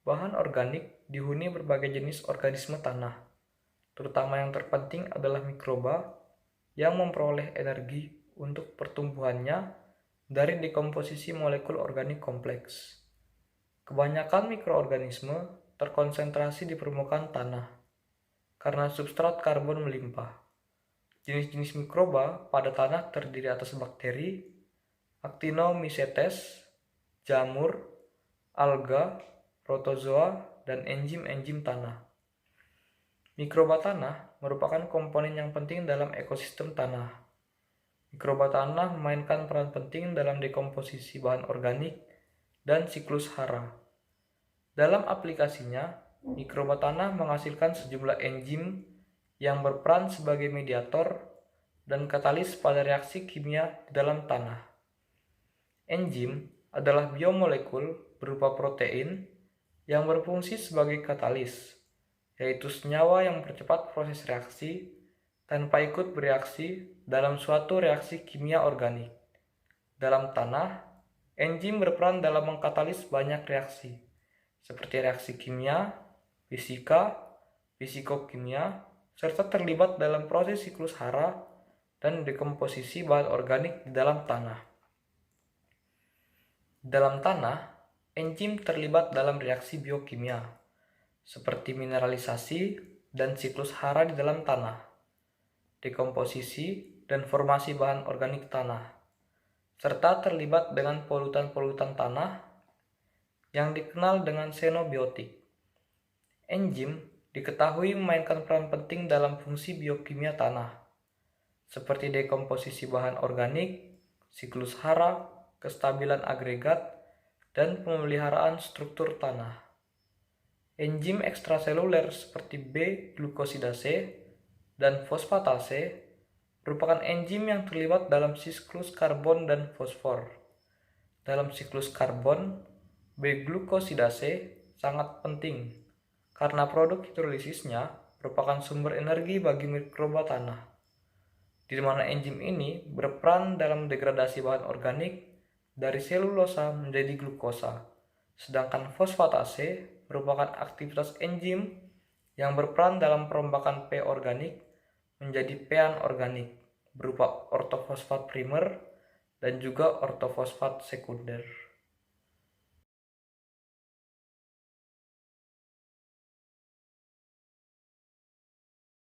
Bahan organik dihuni berbagai jenis organisme tanah, terutama yang terpenting adalah mikroba yang memperoleh energi untuk pertumbuhannya dari dekomposisi molekul organik kompleks. Kebanyakan mikroorganisme terkonsentrasi di permukaan tanah karena substrat karbon melimpah. Jenis-jenis mikroba pada tanah terdiri atas bakteri, Actinomycetes, jamur, alga, protozoa, dan enzim-enzim tanah. Mikroba tanah merupakan komponen yang penting dalam ekosistem tanah. Mikroba tanah memainkan peran penting dalam dekomposisi bahan organik dan siklus hara. Dalam aplikasinya, mikroba tanah menghasilkan sejumlah enzim yang berperan sebagai mediator dan katalis pada reaksi kimia di dalam tanah. Enzim adalah biomolekul berupa protein yang berfungsi sebagai katalis, yaitu senyawa yang mempercepat proses reaksi tanpa ikut bereaksi dalam suatu reaksi kimia organik. Dalam tanah, enzim berperan dalam mengkatalis banyak reaksi, seperti reaksi kimia, fisika, fisikokimia, serta terlibat dalam proses siklus hara dan dekomposisi bahan organik di dalam tanah. Dalam tanah, enzim terlibat dalam reaksi biokimia, seperti mineralisasi dan siklus hara di dalam tanah, dekomposisi dan formasi bahan organik tanah, serta terlibat dengan polutan-polutan tanah yang dikenal dengan xenobiotik. Enzim diketahui memainkan peran penting dalam fungsi biokimia tanah, seperti dekomposisi bahan organik, siklus hara, kestabilan agregat, dan pemeliharaan struktur tanah. Enzim ekstraseluler seperti B-glukosidase dan fosfatase merupakan enzim yang terlibat dalam siklus karbon dan fosfor. Dalam siklus karbon, B-glukosidase sangat penting karena produk hidrolisisnya merupakan sumber energi bagi mikroba tanah, di mana enzim ini berperan dalam degradasi bahan organik dari selulosa menjadi glukosa, sedangkan fosfatase merupakan aktivitas enzim yang berperan dalam perombakan P organik menjadi P-an organik berupa ortofosfat primer dan juga ortofosfat sekunder.